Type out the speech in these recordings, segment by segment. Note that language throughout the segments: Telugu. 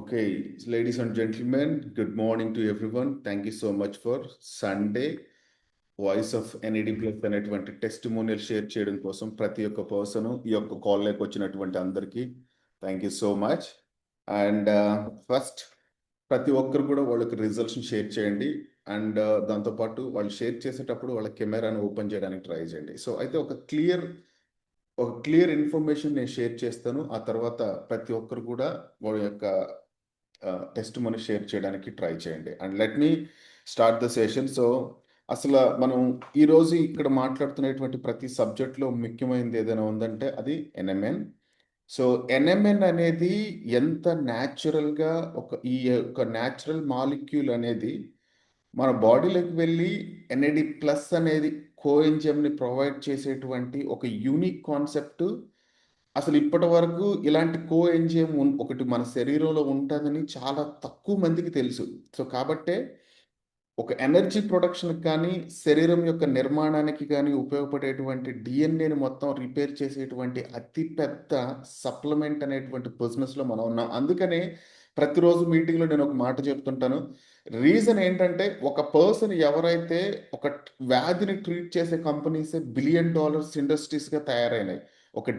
Okay, ladies and gentlemen, good morning to everyone. Thank you so much for Sunday voice of NED plus అనేటువంటి టెస్టిమోనియల్ షేర్ చేయడం కోసం ప్రతి ఒక్క పర్సన్ ఈ యొక్క కాల్లోకి వచ్చినటువంటి అందరికీ thank you so much. And first ప్రతి ఒక్కరు కూడా వాళ్ళకి రిజల్ట్స్ని షేర్ చేయండి. అండ్ దాంతోపాటు వాళ్ళు షేర్ చేసేటప్పుడు వాళ్ళ కెమెరాని ఓపెన్ చేయడానికి ట్రై చేయండి. సో అయితే ఒక క్లియర్ ఇన్ఫర్మేషన్ నేను షేర్ చేస్తాను. ఆ తర్వాత ప్రతి ఒక్కరు కూడా వాళ్ళ యొక్క టెస్ట్ మనీ షేర్ చేయడానికి ట్రై చేయండి. And let me start the session. So అసలు మనం ఈరోజు ఇక్కడ మాట్లాడుతున్నటువంటి ప్రతి సబ్జెక్ట్లో ముఖ్యమైనది ఏదైనా ఉందంటే అది ఎన్ఎంఎన్. సో ఎన్ఎంఎన్ అనేది ఎంత న్యాచురల్గా ఈ యొక్క న్యాచురల్ మాలిక్యూల్ అనేది మన బాడీలోకి వెళ్ళి ఎన్ఏడి ప్లస్ అనేది కోఎంజిఎంని ప్రొవైడ్ చేసేటువంటి ఒక యూనిక్ కాన్సెప్ట్. అసలు ఇప్పటి వరకు ఇలాంటి కోఎంజిఎం ఒకటి మన శరీరంలో ఉంటుందని చాలా తక్కువ మందికి తెలుసు. సో కాబట్టే ఒక ఎనర్జీ ప్రొడక్షన్కి కానీ శరీరం యొక్క నిర్మాణానికి కానీ ఉపయోగపడేటువంటి డిఎన్ఏని మొత్తం రిపేర్ చేసేటువంటి అతిపెద్ద సప్లిమెంట్ అనేటువంటి బిజినెస్లో మనం ఉన్నాం. అందుకనే ప్రతిరోజు మీటింగ్లో నేను ఒక మాట చెప్తుంటాను. రీజన్ ఏంటంటే ఒక పర్సన్ ఎవరైతే ఒక వ్యాధిని ట్రీట్ చేసే కంపెనీసే $1 బిలియన్ ఇండస్ట్రీస్గా తయారైనాయి. ఒక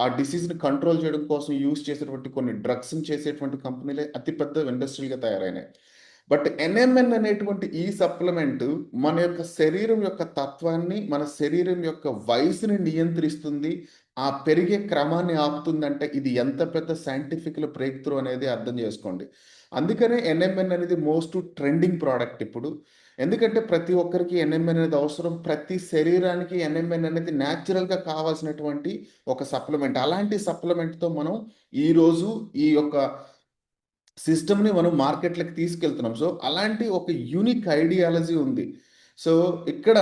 ఆ డిసీజ్ని కంట్రోల్ చేయడం కోసం యూజ్ చేసేటువంటి కొన్ని డ్రగ్స్ని చేసేటువంటి కంపెనీలే అతిపెద్ద ఇండస్ట్రీగా తయారైనాయి. బట్ ఎన్ఎంఎన్ అనేటువంటి ఈ సప్లిమెంట్ మన యొక్క శరీరం యొక్క తత్వాన్ని, మన శరీరం యొక్క వయసుని నియంత్రిస్తుంది, ఆ పెరిగే క్రమాన్ని ఆపుతుందంటే ఇది ఎంత పెద్ద సైంటిఫిక్ బ్రేక్ త్రూ అనేది అర్థం చేసుకోండి. అందుకనే ఎన్ఎంఎన్ అనేది మోస్ట్ ట్రెండింగ్ ప్రోడక్ట్ ఇప్పుడు. ఎందుకంటే ప్రతి ఒక్కరికి ఎన్ఎంఎన్ అనేది అవసరం. ప్రతి శరీరానికి ఎన్ఎంఎన్ అనేది న్యాచురల్గా కావాల్సినటువంటి ఒక సప్లిమెంట్. అలాంటి సప్లిమెంట్తో మనం ఈరోజు ఈ యొక్క సిస్టమ్ని మనం మార్కెట్లకు తీసుకెళ్తున్నాం. సో అలాంటి ఒక యూనిక్ ఐడియాలజీ ఉంది. సో ఇక్కడ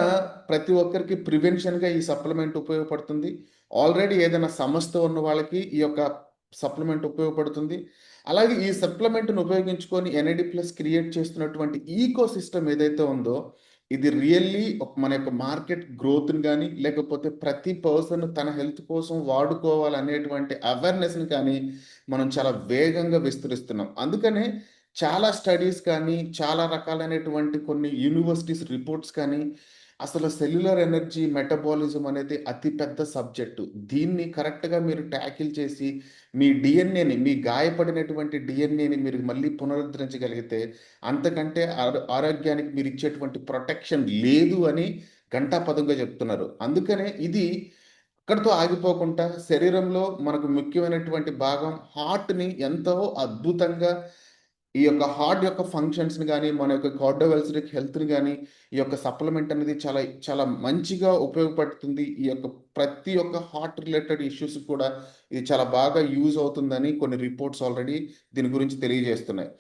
ప్రతి ఒక్కరికి ప్రివెన్షన్గా ఈ సప్లిమెంట్ ఉపయోగపడుతుంది. ఆల్రెడీ ఏదైనా సమస్య ఉన్న వాళ్ళకి ఈ యొక్క సప్లిమెంట్ ఉపయోగపడుతుంది. అలాగే ఈ సప్లిమెంట్ను ఉపయోగించుకొని ఎన్ఐడి ప్లస్ క్రియేట్ చేస్తున్నటువంటి ఈకో సిస్టమ్ ఏదైతే ఉందో ఇది రియల్లీ మన యొక్క మార్కెట్ గ్రోత్ని కానీ లేకపోతే ప్రతి పర్సన్ తన హెల్త్ కోసం వాడుకోవాలనేటువంటి అవేర్నెస్ని కానీ మనం చాలా వేగంగా విస్తరిస్తున్నాం. అందుకనే చాలా స్టడీస్ కానీ చాలా రకాలైనటువంటి కొన్ని యూనివర్సిటీస్ రిపోర్ట్స్ కానీ అసలు సెల్యులర్ ఎనర్జీ మెటబాలిజం అనేది అతిపెద్ద సబ్జెక్టు. దీన్ని కరెక్ట్గా మీరు ట్యాకిల్ చేసి మీ డిఎన్ఏని, మీ గాయపడినటువంటి డిఎన్ఏని మీరు మళ్ళీ పునరుద్ధరించగలిగితే అంతకంటే ఆరోగ్యానికి మీరు ఇచ్చేటువంటి ప్రొటెక్షన్ లేదు అని ఘంటాపదంగా చెప్తున్నారు. అందుకనే ఇది అక్కడితో ఆగిపోకుండా శరీరంలో మనకు ముఖ్యమైనటువంటి భాగం హార్ట్ని ఎంతో అద్భుతంగా ఈ యొక్క హార్ట్ యొక్క ఫంక్షన్స్ని కానీ మన యొక్క కార్డియోవాస్కులర్ హెల్త్ని కానీ ఈ యొక్క సప్లిమెంట్ అనేది చాలా చాలా మంచిగా ఉపయోగపడుతుంది. ఈ యొక్క ప్రతి ఒక్క హార్ట్ రిలేటెడ్ ఇష్యూస్ కూడా ఇది చాలా బాగా యూజ్ అవుతుందని కొన్ని రిపోర్ట్స్ ఆల్రెడీ దీని గురించి తెలియజేస్తున్నాయి.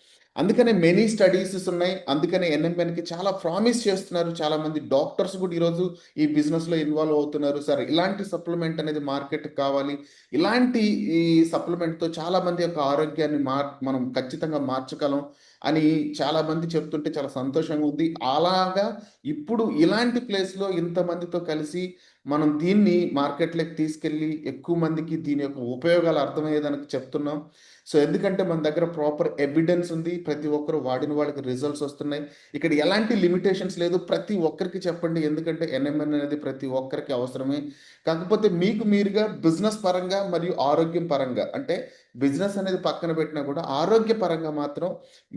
అందుకనే మెనీ స్టడీస్ ఉన్నాయి. అందుకనే ఎన్ఎంఎన్కి చాలా ప్రామిస్ చేస్తున్నారు. చాలామంది డాక్టర్స్ కూడా ఈరోజు ఈ బిజినెస్లో ఇన్వాల్వ్ అవుతున్నారు. సరే ఇలాంటి సప్లిమెంట్ అనేది మార్కెట్ కావాలి, ఇలాంటి ఈ సప్లిమెంట్తో చాలామంది యొక్క ఆరోగ్యాన్ని మనం ఖచ్చితంగా మార్చగలం అని చాలామంది చెప్తుంటే చాలా సంతోషంగా ఉంది. అలాగా ఇప్పుడు ఇలాంటి ప్లేస్లో ఇంతమందితో కలిసి మనం దీన్ని మార్కెట్లోకి తీసుకెళ్ళి ఎక్కువ మందికి దీని యొక్క ఉపయోగాలు అర్థమయ్యేదానికి చెప్తున్నాం. సో ఎందుకంటే మన దగ్గర ప్రాపర్ ఎవిడెన్స్ ఉంది. ప్రతి ఒక్కరు వాడిన వాళ్ళకి రిజల్ట్స్ వస్తున్నాయి. ఇక్కడ ఎలాంటి లిమిటేషన్స్ లేదు. ప్రతి ఒక్కరికి చెప్పండి. ఎందుకంటే ఎన్ఎంఎన్ అనేది ప్రతి ఒక్కరికి అవసరమే. కాకపోతే మీకు మీరుగా బిజినెస్ పరంగా మరియు ఆరోగ్యం పరంగా, అంటే బిజినెస్ అనేది పక్కన పెట్టినా కూడా ఆరోగ్య పరంగా మాత్రం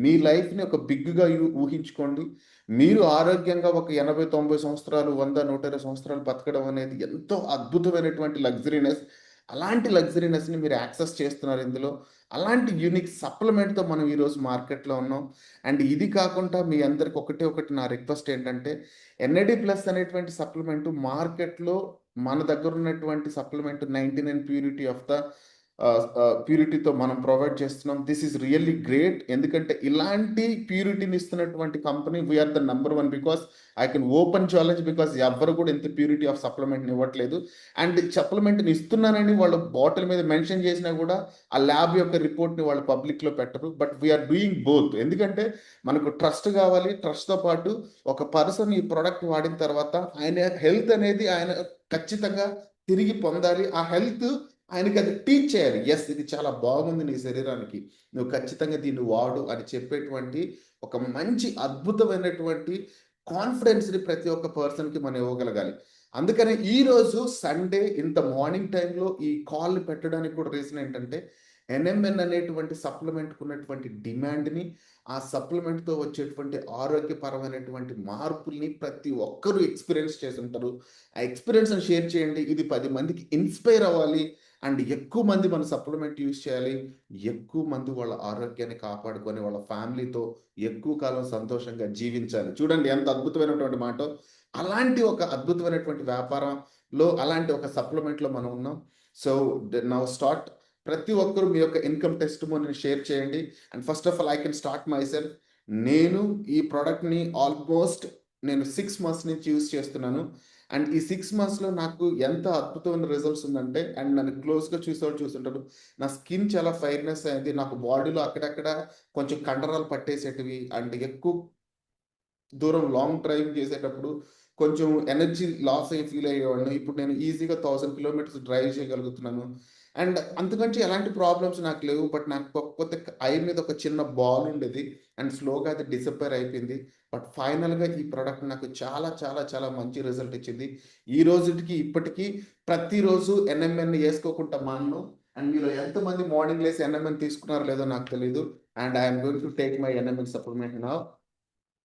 మీ లైఫ్ని ఒక బిగ్గా ఊహించుకోండి. మీరు ఆరోగ్యంగా ఒక 80-90 సంవత్సరాలు, 100-120 సంవత్సరాలు బతకడం అనేది ఎంతో అద్భుతమైనటువంటి లగ్జరీనెస్. అలాంటి లగ్జరీనెస్ని మీరు యాక్సెస్ చేస్తున్నారు ఇందులో. అలాంటి యూనిక్ సప్లిమెంట్తో మనం ఈరోజు మార్కెట్లో ఉన్నాం. అండ్ ఇది కాకుండా మీ అందరికి ఒకటి నా రిక్వెస్ట్ ఏంటంటే ఎన్ఐడి ప్లస్ అనేటువంటి సప్లిమెంట్ మార్కెట్లో మన దగ్గర ఉన్నటువంటి సప్లిమెంట్ 99 ప్యూరిటీ ఆఫ్ ద ప్యూరిటీతో మనం ప్రొవైడ్ చేస్తున్నాం. This is really great. ఎందుకంటే ఇలాంటి ప్యూరిటీని ఇస్తున్నటువంటి company we're the #1 because I can open challenge. Because ఎవరు కూడా ఇంత ప్యూరిటీ ఆఫ్ సప్లిమెంట్ని ఇవ్వట్లేదు. అండ్ సప్లిమెంట్ని ఇస్తున్నానని వాళ్ళు బాటిల్ మీద మెన్షన్ చేసినా కూడా ఆ ల్యాబ్ యొక్క రిపోర్ట్ని వాళ్ళు పబ్లిక్లో పెట్టరు. But we're doing both. ఎందుకంటే మనకు ట్రస్ట్ కావాలి. ట్రస్ట్తో పాటు ఒక పర్సన్ ఈ ప్రోడక్ట్ వాడిన తర్వాత ఆయన హెల్త్ అనేది ఆయన ఖచ్చితంగా తిరిగి పొందాలి. ఆ హెల్త్ ఆయనకి అది టీచ్ చేయాలి. యెస్, ఇది చాలా బాగుంది నీ శరీరానికి. నువ్వు ఖచ్చితంగా దీన్ని వాడు అని చెప్పేటువంటి ఒక మంచి అద్భుతమైనటువంటి కాన్ఫిడెన్స్‌ని ప్రతి ఒక్క పర్సన్‌కి మనం ఇవ్వగలగాలి. అందుకనే ఈరోజు సండే ఇంత మార్నింగ్ టైమ్‌లో ఈ కాల్ పెట్టడానికి కూడా రీజన్ ఏంటంటే, ఎన్ఎంఎన్ అనేటువంటి సప్లిమెంట్‌కి ఉన్నటువంటి డిమాండ్‌ని, ఆ సప్లిమెంట్‌తో వచ్చేటువంటి ఆరోగ్యపరమైనటువంటి మార్పుల్ని ప్రతి ఒక్కరు ఎక్స్‌పీరియన్స్ చేసుంటారు. ఆ ఎక్స్‌పీరియన్స్‌ని షేర్ చేయండి. ఇది 10 మందికి ఇన్‌స్పైర్ అవ్వాలి. అండ్ ఎక్కువ మంది మన సప్లిమెంట్ యూజ్ చేయాలి. ఎక్కువ మంది వాళ్ళ ఆరోగ్యాన్ని కాపాడుకొని, వాళ్ళ ఫ్యామిలీతో ఎక్కువ కాలం సంతోషంగా జీవించాలి. చూడండి ఎంత అద్భుతమైనటువంటి మాటో. అలాంటి ఒక అద్భుతమైనటువంటి వ్యాపారంలో, అలాంటి ఒక సప్లిమెంట్‌లో మనం ఉన్నాం. So, now start. ప్రతి ఒక్కరు మీ యొక్క ఇన్‌కమ్ టెస్టిమోనీని షేర్ చేయండి. And first of all I can start my self. నేను ఈ ప్రొడక్ట్‌ని ఆల్మోస్ట్ నేను 6 మంత్స్ నుంచి యూజ్ చేస్తున్నాను. అండ్ ఈ 6 మంత్స్‌లో నాకు ఎంత అద్భుతమైన రిజల్ట్స్ ఉందంటే, అండ్ నన్ను క్లోజ్‌గా చూసేవాళ్ళు చూసుంటారు. నా స్కిన్ చాలా ఫెయిర్‌నెస్ అయింది. నాకు బాడీలో అక్కడక్కడ కొంచెం కండరాలు పట్టేసేటివి. అండ్ ఎక్కువ దూరం లాంగ్ డ్రైవ్ చేసేటప్పుడు కొంచెం ఎనర్జీ లాస్ అయ్యి ఫీల్ అయ్యేవాడిని. ఇప్పుడు నేను ఈజీగా 1000 కిలోమీటర్స్ డ్రైవ్ చేయగలుగుతున్నాను. అండ్ అంతకంటే ఎలాంటి ప్రాబ్లమ్స్ నాకు లేవు. బట్ నాకు కాకపోతే ఐ మీద ఒక చిన్న బాల్ ఉండేది. అండ్ స్లోగా అది డిసప్పేర్ అయిపోయింది. బట్ ఫైనల్‌గా ఈ ప్రొడక్ట్ నాకు చాలా చాలా చాలా మంచి రిజల్ట్ ఇచ్చింది. ఈ రోజుటికి ఇప్పటికి ప్రతిరోజు ఎన్ఎంఎన్ ఏసుకోకుండా మానను. అండ్ మీలో ఎంతమంది మార్నింగ్ లేసి ఎన్ఎంఎన్ తీసుకున్నారో లేదో నాకు తెలీదు. And I am going to take my NMN supplement now,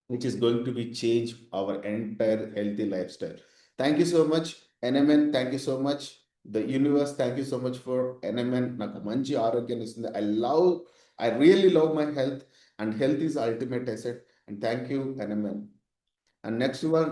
which is going to be change our entire healthy lifestyle. Thank you so much, NMN. Thank you so much, the universe. Thank you so much for NMN. నాకు మంచి ఆరోగ్యాన్ని ఇస్తుంది. I really love my health, and health is ultimate asset. And thank you, NMN. And next one.